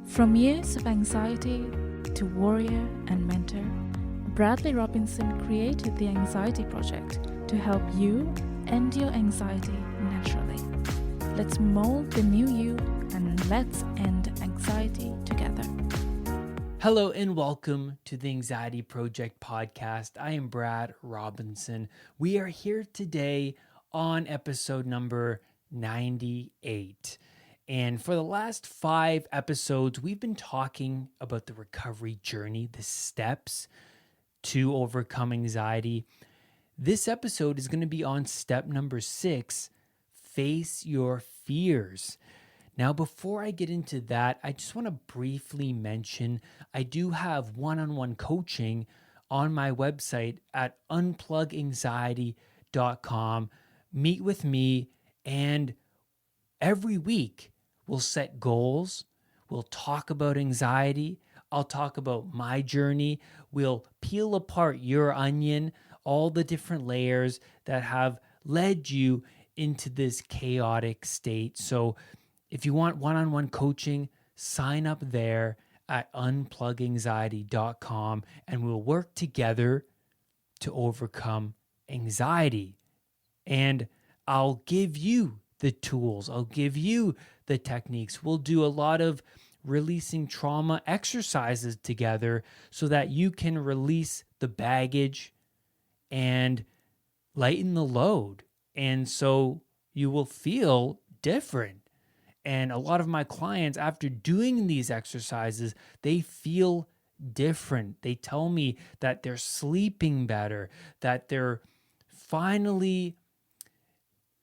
From years of anxiety to warrior and mentor, Bradley Robinson created the Anxiety Project to help you end your anxiety naturally. Let's mold the new you and let's end anxiety together. Hello and welcome to the Anxiety Project podcast. I am Brad Robinson. We are here today on episode number 98. And for the last 5 episodes, we've been talking about the recovery journey, the steps to overcome anxiety. This episode is going to be on step number 6, face your fears. Now, before I get into that, I just want to briefly mention I do have one-on-one coaching on my website at unpluganxiety.com. Meet with me, and every week we'll set goals. We'll talk about anxiety. I'll talk about my journey. We'll peel apart your onion, all the different layers that have led you into this chaotic state. So if you want one-on-one coaching, sign up there at unpluganxiety.com and we'll work together to overcome anxiety. And I'll give you the tools. I'll give you the techniques. We'll do a lot of releasing trauma exercises together so that you can release the baggage and lighten the load. And so you will feel different. And a lot of my clients, after doing these exercises, they feel different. They tell me that they're sleeping better, that they're finally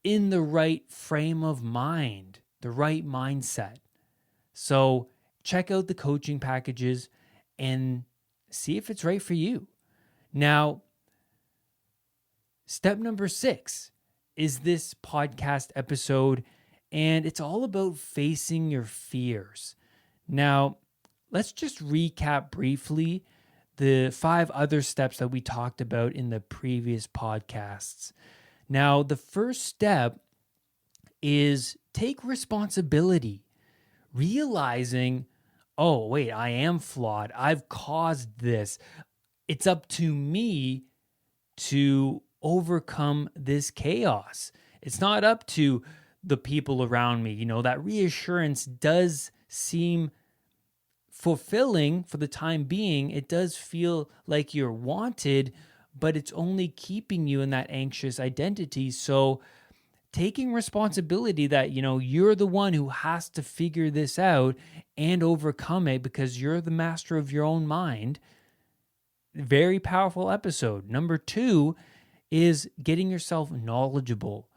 in the right frame of mind, the right mindset. So check out the coaching packages and see if it's right for you. Now, step number 6 is this podcast episode, and it's all about facing your fears. Now, let's just recap briefly the 5 other steps that we talked about in the previous podcasts. Now, the first step is take responsibility, realizing, oh, wait, I am flawed. I've caused this. It's up to me to overcome this chaos. It's not up to the people around me. You know, that reassurance does seem fulfilling for the time being. It does feel like you're wanted, but it's only keeping you in that anxious identity. So taking responsibility that, you know, you're the one who has to figure this out and overcome it because you're the master of your own mind. Very powerful episode. Number 2 is getting yourself knowledgeable,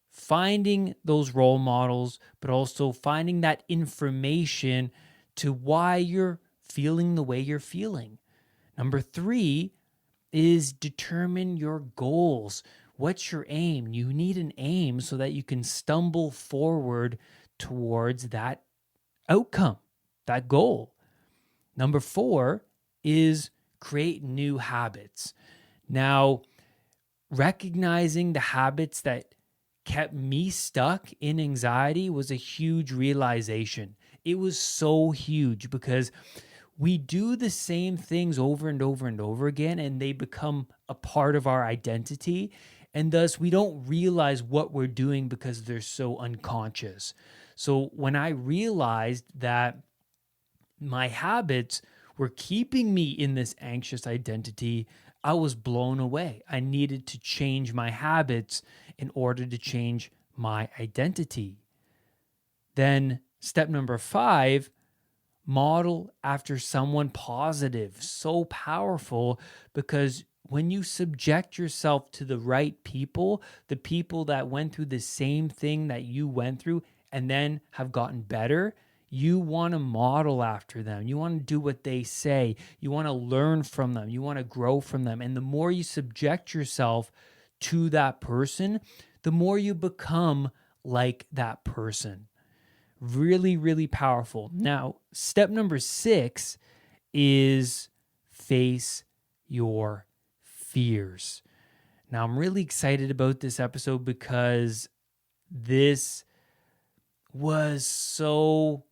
finding those role models, but also finding that information to why you're feeling the way you're feeling. Number 3 is determine your goals. What's your aim? You need an aim so that you can stumble forward towards that outcome, that goal. Number 4 is create new habits. Now, recognizing the habits that kept me stuck in anxiety was a huge realization. It was so huge because we do the same things over and over and over again, and they become a part of our identity. And thus, we don't realize what we're doing because they're so unconscious. So when I realized that my habits were keeping me in this anxious identity, I was blown away. I needed to change my habits in order to change my identity. Then step number 5, model after someone positive. So powerful because when you subject yourself to the right people, the people that went through the same thing that you went through and then have gotten better, you want to model after them. You want to do what they say. You want to learn from them. You want to grow from them. And the more you subject yourself to that person, the more you become like that person. Really, really powerful. Now, step number 6 is face your fears. Now, I'm really excited about this episode because this was so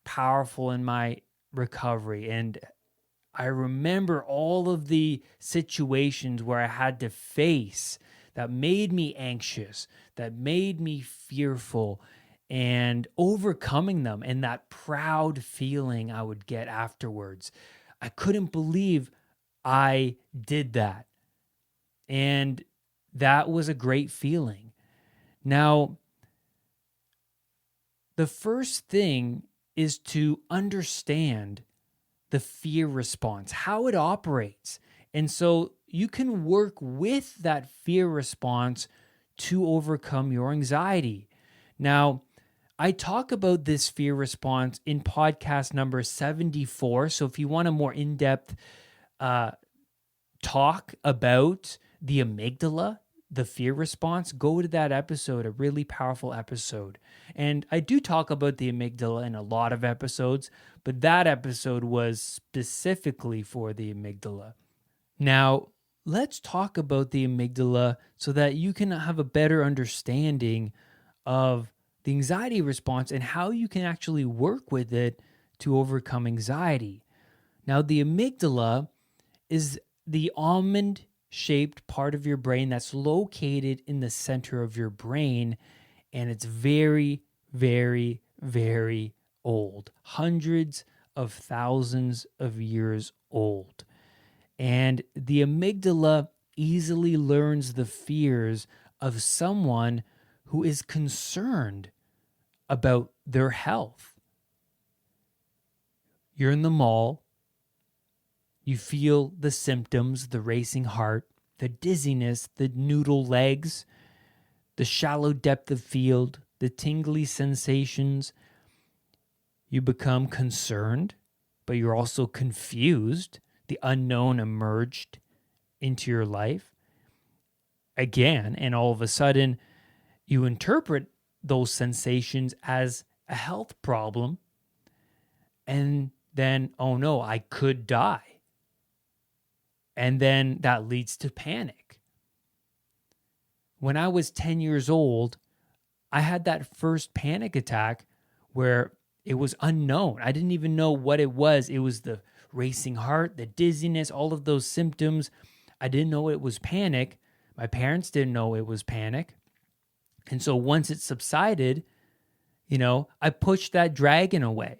powerful in my recovery. And I remember all of the situations where I had to face that made me anxious, that made me fearful, and overcoming them, and that proud feeling I would get afterwards. I couldn't believe I did that. And that was a great feeling. Now, the first thing is to understand the fear response, how it operates. And so you can work with that fear response to overcome your anxiety. Now, I talk about this fear response in podcast number 74. So if you want a more in-depth talk about the amygdala, the fear response, go to that episode, a really powerful episode. And I do talk about the amygdala in a lot of episodes, but that episode was specifically for the amygdala. Now, let's talk about the amygdala so that you can have a better understanding of the anxiety response and how you can actually work with it to overcome anxiety. Now, the amygdala is the almond-shaped part of your brain that's located in the center of your brain, and it's very, very, very old, hundreds of thousands of years old. And the amygdala easily learns the fears of someone who is concerned about their health. You're in the mall. You feel the symptoms, the racing heart, the dizziness, the noodle legs, the shallow depth of field, the tingly sensations. You become concerned, but you're also confused. The unknown emerged into your life again, and all of a sudden, you interpret those sensations as a health problem, and then, oh no, I could die. And then that leads to panic. When I was 10 years old, I had that first panic attack where it was unknown. I didn't even know what it was. It was the racing heart, the dizziness, all of those symptoms. I didn't know it was panic. My parents didn't know it was panic. And so once it subsided, I pushed that dragon away.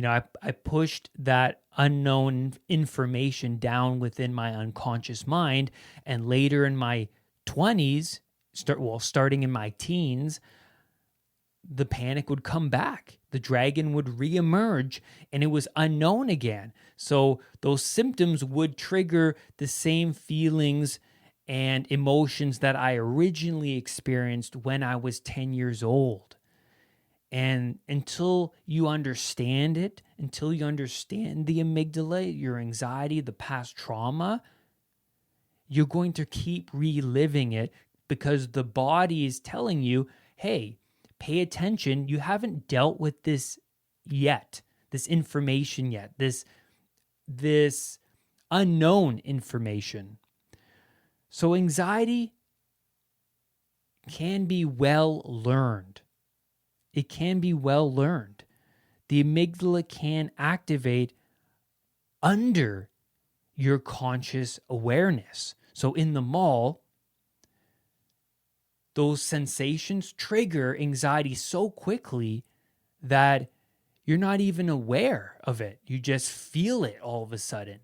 I pushed that unknown information down within my unconscious mind. And later in my 20s, starting in my teens, the panic would come back. The dragon would reemerge, and it was unknown again. So those symptoms would trigger the same feelings and emotions that I originally experienced when I was 10 years old. And until you understand it, until you understand the amygdala, your anxiety, the past trauma, you're going to keep reliving it because the body is telling you, hey, pay attention. You haven't dealt with this yet, this information yet, this unknown information. So anxiety can be well learned. It can be well learned. The amygdala can activate under your conscious awareness. So in the mall, those sensations trigger anxiety so quickly that you're not even aware of it. You just feel it all of a sudden.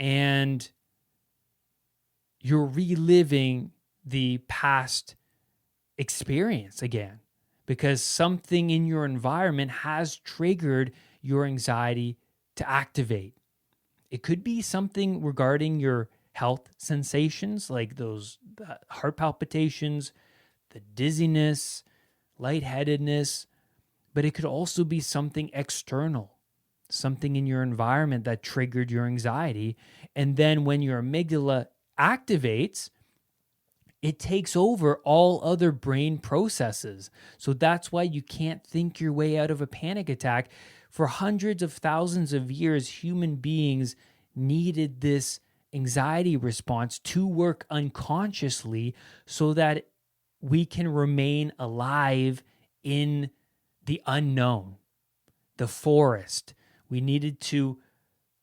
And you're reliving the past experience again because something in your environment has triggered your anxiety to activate. It could be something regarding your health sensations, like those heart palpitations, the dizziness, lightheadedness, but it could also be something external, something in your environment that triggered your anxiety. And then when your amygdala activates, it takes over all other brain processes. So that's why you can't think your way out of a panic attack. For hundreds of thousands of years, human beings needed this anxiety response to work unconsciously so that we can remain alive in the unknown. the forest. We needed to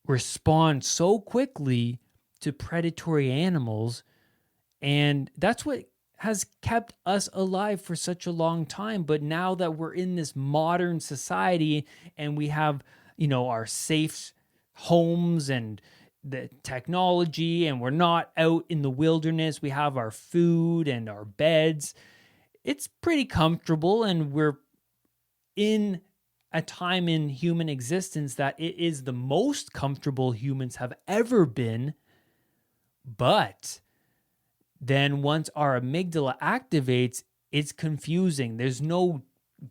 respond so quickly to predatory animals. And that's what has kept us alive for such a long time. But now that we're in this modern society and we have, our safe homes and the technology, and we're not out in the wilderness, we have our food and our beds. It's pretty comfortable, and we're in a time in human existence that it is the most comfortable humans have ever been. But then once our amygdala activates, it's confusing. There's no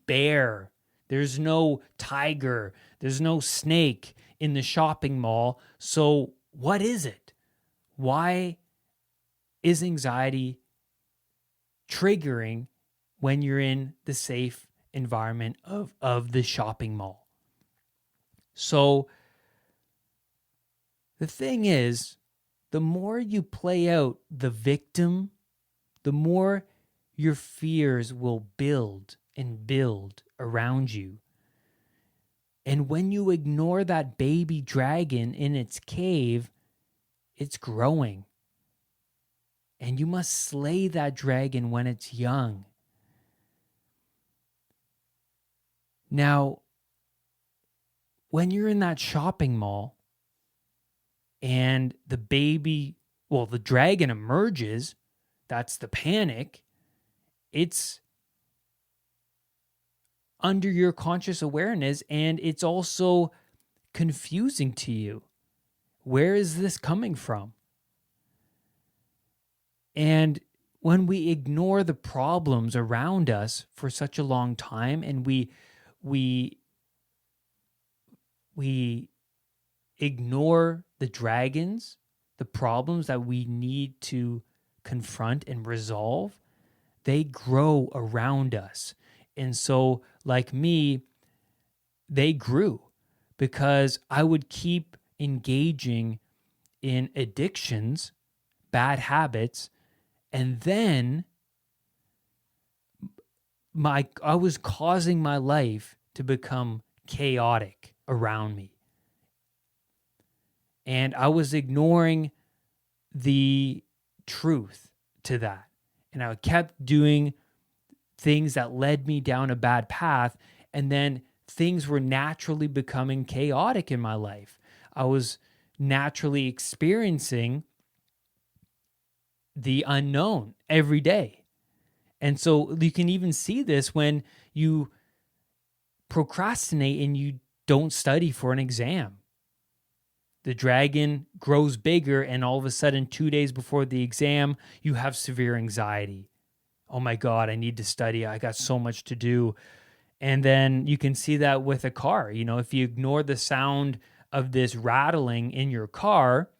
bear, there's no tiger, there's no snake in the shopping mall. So what is it? Why is anxiety triggering when you're in the safe environment of the shopping mall? So the thing is, the more you play out the victim, the more your fears will build and build around you. And when you ignore that baby dragon in its cave, it's growing. And you must slay that dragon when it's young. Now, when you're in that shopping mall and the dragon emerges, that's the panic. It's under your conscious awareness, and it's also confusing to you. Where is this coming from? And when we ignore the problems around us for such a long time, and we ignore the dragons, the problems that we need to confront and resolve, they grow around us. And so, like me, they grew because I would keep engaging in addictions, bad habits, and then I was causing my life to become chaotic around me. And I was ignoring the truth to that. And I kept doing things that led me down a bad path. And then things were naturally becoming chaotic in my life. I was naturally experiencing the unknown every day. And so you can even see this when you procrastinate and you don't study for an exam. The dragon grows bigger, and all of a sudden, 2 days before the exam, you have severe anxiety. Oh my God, I need to study. I got so much to do. And then you can see that with a car. If you ignore the sound of this rattling in your car,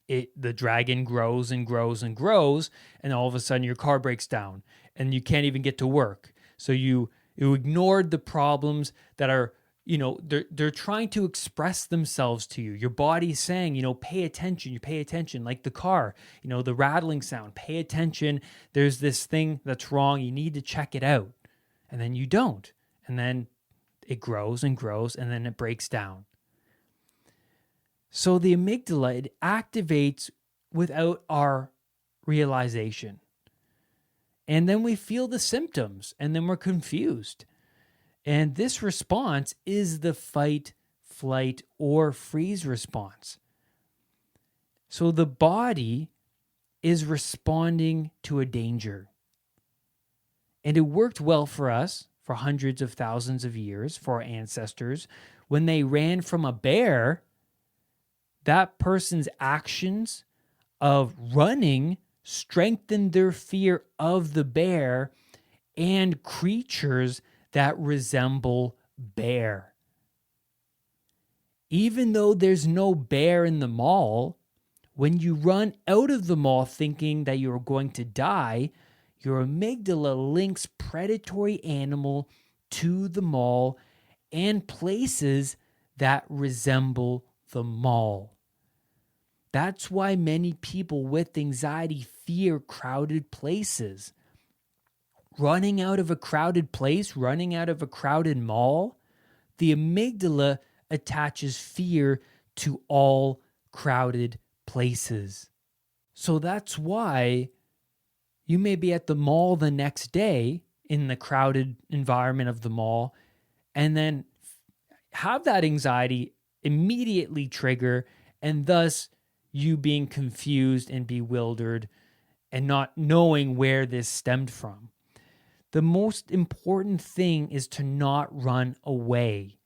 the dragon grows and grows and grows, and all of a sudden your car breaks down and you can't even get to work. So you ignored the problems that are, they're trying to express themselves to you. Your body's saying, pay attention. You pay attention, like the car, the rattling sound, pay attention. There's this thing that's wrong. You need to check it out. And then you don't. And then it grows and grows, and then it breaks down. So the amygdala, it activates without our realization. And then we feel the symptoms, and then we're confused. And this response is the fight, flight, or freeze response. So the body is responding to a danger. And it worked well for us for hundreds of thousands of years, for our ancestors. When they ran from a bear, that person's actions of running strengthened their fear of the bear and creatures that resemble bear. Even though there's no bear in the mall, when you run out of the mall thinking that you're going to die, your amygdala links predatory animal to the mall and places that resemble the mall. That's why many people with anxiety fear crowded places. Running out of a crowded place, running out of a crowded mall, the amygdala attaches fear to all crowded places. So that's why you may be at the mall the next day in the crowded environment of the mall and then have that anxiety immediately trigger, and thus you being confused and bewildered and not knowing where this stemmed from. The most important thing is to not run away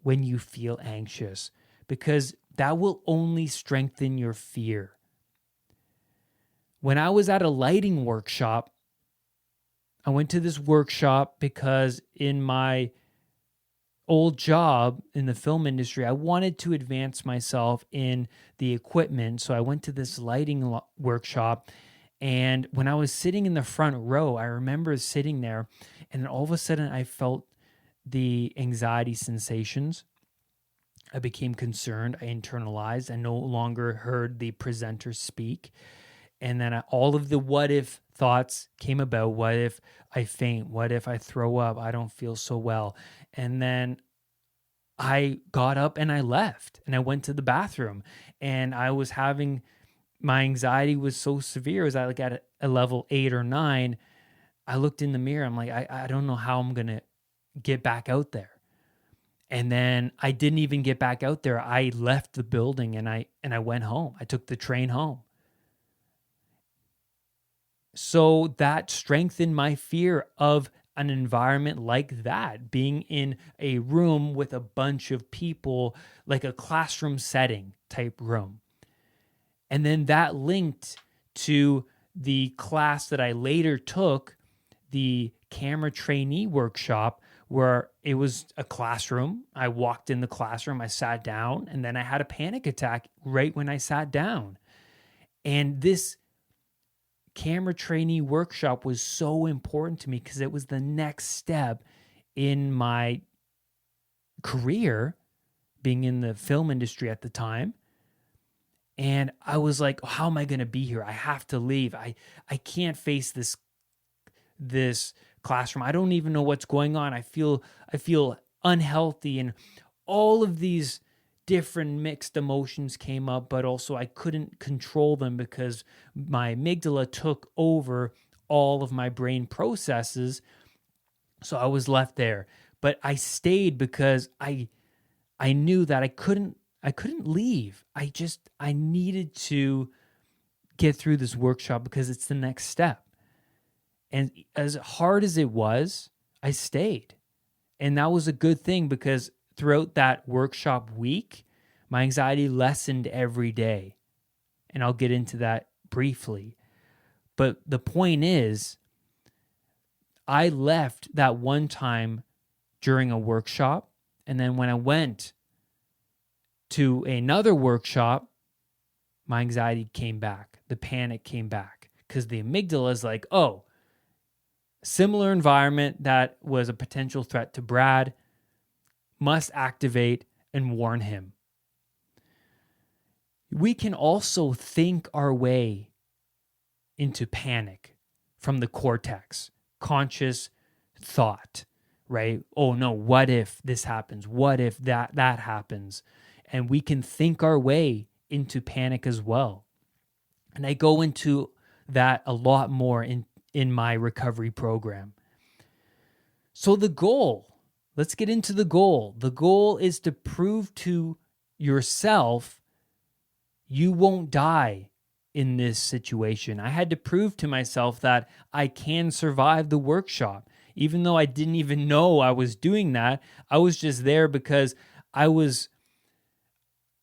when you feel anxious, because that will only strengthen your fear. When I was at a lighting workshop, I went to this workshop because in my old job in the film industry, I wanted to advance myself in the equipment. So I went to this lighting workshop. And when I was sitting in the front row, I remember sitting there and all of a sudden I felt the anxiety sensations. I became concerned. I internalized. I no longer heard the presenter speak. And then all of the what if thoughts came about. What if I faint? What if I throw up? I don't feel so well. And then I got up and I left and I went to the bathroom, and I was having, my anxiety was so severe. It was like at a level 8 or 9. I looked in the mirror. I'm like, I don't know how I'm going to get back out there. And then I didn't even get back out there. I left the building and I went home. I took the train home. So that strengthened my fear of an environment like that, being in a room with a bunch of people, like a classroom setting type room. And then that linked to the class that I later took, the camera trainee workshop, where it was a classroom. I walked in the classroom, I sat down, and then I had a panic attack right when I sat down. And this camera trainee workshop was so important to me because it was the next step in my career, being in the film industry at the time. And I was like, oh, how am I going to be here? I have to leave. I can't face this classroom. I don't even know what's going on. I feel unhealthy, and all of these different mixed emotions came up, but also I couldn't control them because my amygdala took over all of my brain processes. So I was left there. But I stayed because I knew that I couldn't leave. I needed to get through this workshop because it's the next step. And as hard as it was, I stayed. And that was a good thing because throughout that workshop week, my anxiety lessened every day. And I'll get into that briefly. But the point is, I left that one time during a workshop. And then when I went to another workshop, my anxiety came back. The panic came back. Because the amygdala is like, oh, similar environment that was a potential threat to Brad, must activate and warn him. We can also think our way into panic from the cortex, conscious thought, right? Oh no, what if this happens? What if that happens? And we can think our way into panic as well. And I go into that a lot more in my recovery program. So the goal, let's get into the goal. The goal is to prove to yourself you won't die in this situation. I had to prove to myself that I can survive the workshop. Even though I didn't even know I was doing that, I was just there because I was,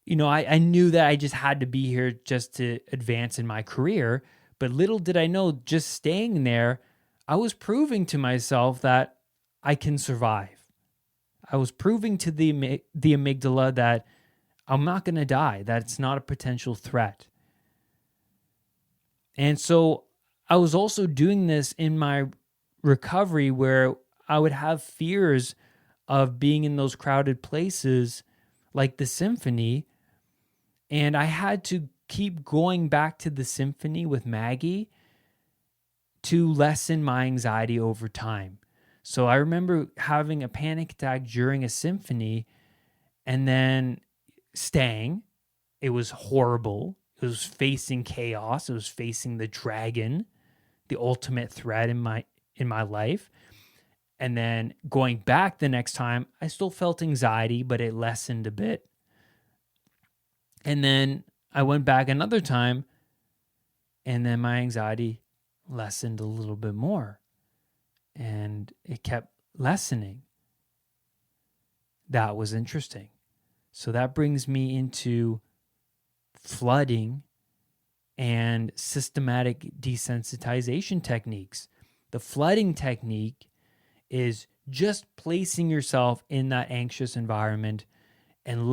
I knew that I just had to be here just to advance in my career. But little did I know, just staying there, I was proving to myself that I can survive. I was proving to the amygdala that I'm not going to die, that it's not a potential threat. And so I was also doing this in my recovery where I would have fears of being in those crowded places like the symphony. And I had to keep going back to the symphony with Maggie to lessen my anxiety over time. So I remember having a panic attack during a symphony and then staying. It was horrible. It was facing chaos. It was facing the dragon, the ultimate threat in my life. And then going back the next time, I still felt anxiety, but it lessened a bit. And then I went back another time, and then my anxiety lessened a little bit more. And it kept lessening. That was interesting. So that brings me into flooding and systematic desensitization techniques. The flooding technique is just placing yourself in that anxious environment and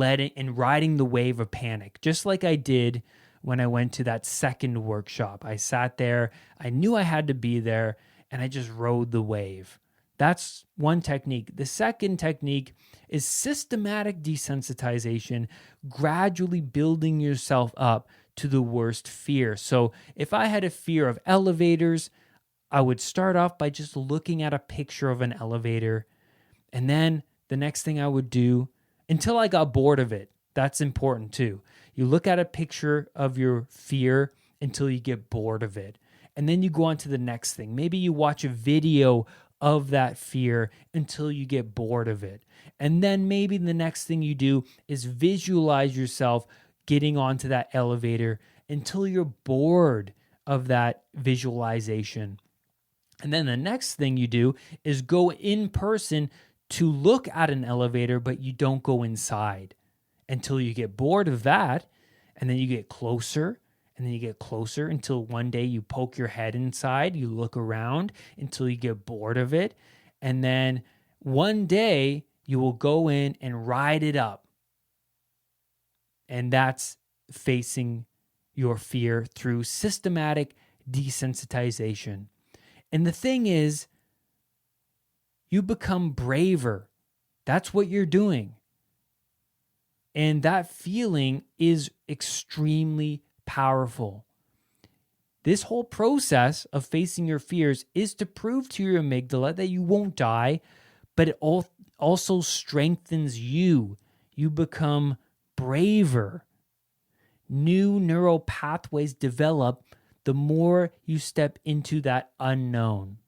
riding the wave of panic, just like I did when I went to that second workshop. I sat there, I knew I had to be there, and I just rode the wave. That's one technique. The second technique is systematic desensitization, gradually building yourself up to the worst fear. So if I had a fear of elevators, I would start off by just looking at a picture of an elevator. And then the next thing I would do, until I got bored of it, that's important too. You look at a picture of your fear until you get bored of it. And then you go on to the next thing. Maybe you watch a video of that fear until you get bored of it. And then maybe the next thing you do is visualize yourself getting onto that elevator until you're bored of that visualization. And then the next thing you do is go in person to look at an elevator, but you don't go inside until you get bored of that. And then you get closer, and then you get closer until one day you poke your head inside, you look around until you get bored of it. And then one day you will go in and ride it up. And that's facing your fear through systematic desensitization. And the thing is, you become braver. That's what you're doing. And that feeling is extremely powerful. This whole process of facing your fears is to prove to your amygdala that you won't die, but it also strengthens you. You become braver. New neural pathways develop the more you step into that unknown.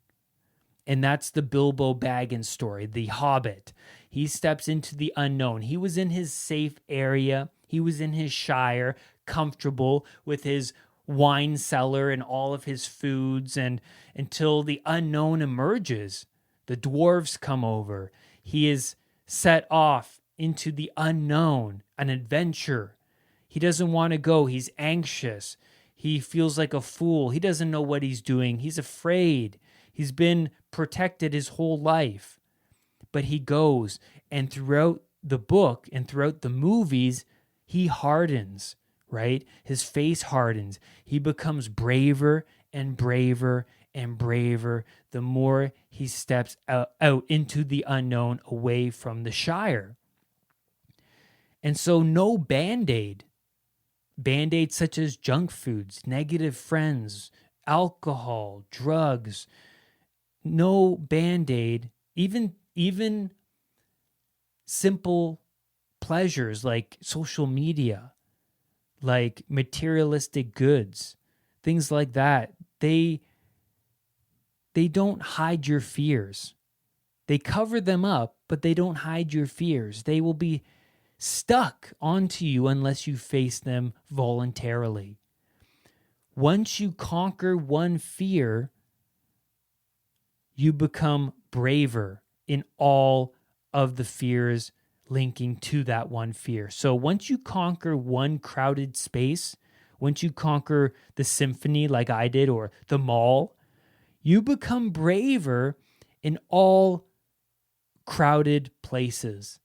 And that's the Bilbo Baggins story, the Hobbit. He steps into the unknown. He was in his safe area. He was in his shire, comfortable with his wine cellar and all of his foods, and until the unknown emerges. The dwarves come over. He is set off into the unknown, an adventure. He doesn't want to go. He's anxious. He feels like a fool. He doesn't know what he's doing. He's afraid. He's been protected his whole life. But he goes, and throughout the book and throughout the movies, he hardens, right? His face hardens. He becomes braver and braver and braver the more he steps out into the unknown, away from the Shire. And so no Band-Aid. Band-Aids such as junk foods, negative friends, alcohol, drugs. No Band-Aid, even simple pleasures like social media, like materialistic goods, things like that. They don't hide your fears. They cover them up, but they don't hide your fears. They will be stuck onto you unless you face them voluntarily. Once you conquer one fear, you become braver in all of the fears linking to that one fear. So once you conquer one crowded space, once you conquer the symphony like I did, or the mall, you become braver in all crowded places.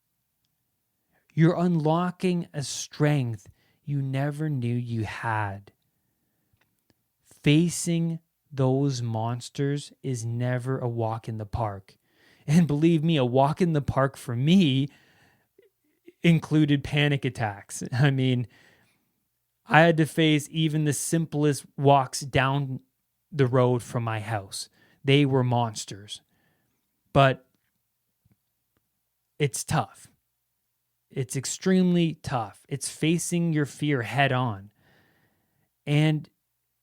You're unlocking a strength you never knew you had. Facing those monsters is never a walk in the park. And believe me, a walk in the park for me included panic attacks. I mean, I had to face even the simplest walks down the road from my house. They were monsters. But it's tough. It's extremely tough. It's facing your fear head on. And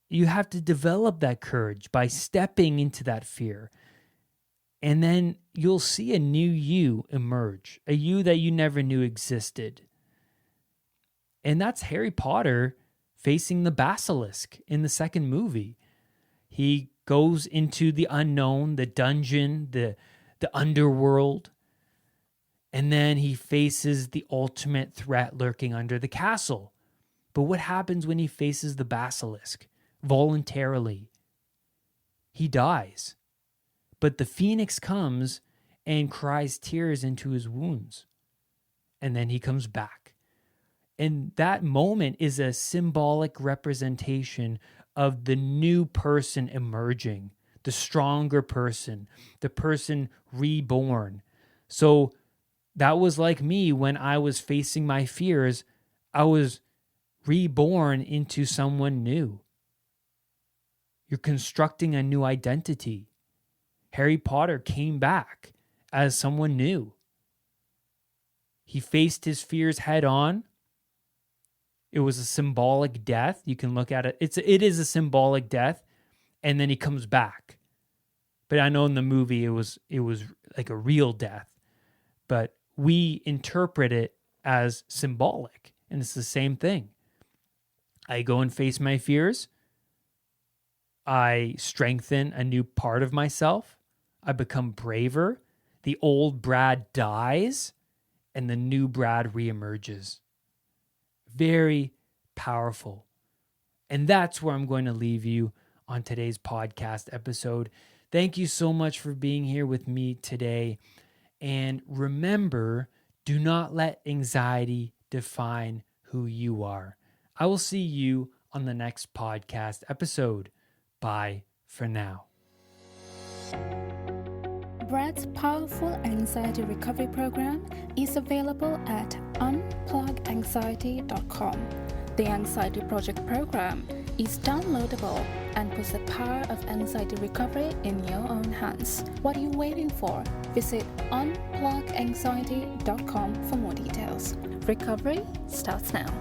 you have to develop that courage by stepping into that fear. And then you'll see a new you emerge, a you that you never knew existed. And that's Harry Potter facing the basilisk in the second movie. He goes into the unknown, the dungeon, the underworld, and then he faces the ultimate threat lurking under the castle. But what happens when he faces the basilisk voluntarily? He dies. But the phoenix comes and cries tears into his wounds. And then he comes back. And that moment is a symbolic representation of the new person emerging, the stronger person, the person reborn. So that was like me when I was facing my fears. I was reborn into someone new. You're constructing a new identity. Harry Potter came back as someone new. He faced his fears head on. It was a symbolic death. You can look at it. It is a symbolic death, and then he comes back. But I know in the movie it was like a real death. But we interpret it as symbolic, and it's the same thing. I go and face my fears. I strengthen a new part of myself. I become braver. The old Brad dies, and the new Brad reemerges. Very powerful. And that's where I'm going to leave you on today's podcast episode. Thank you so much for being here with me today. And remember, do not let anxiety define who you are. I will see you on the next podcast episode. Bye for now. Brad's powerful anxiety recovery program is available at unpluganxiety.com. The Anxiety Project program is downloadable and puts the power of anxiety recovery in your own hands. What are you waiting for? Visit unpluganxiety.com for more details. Recovery starts now.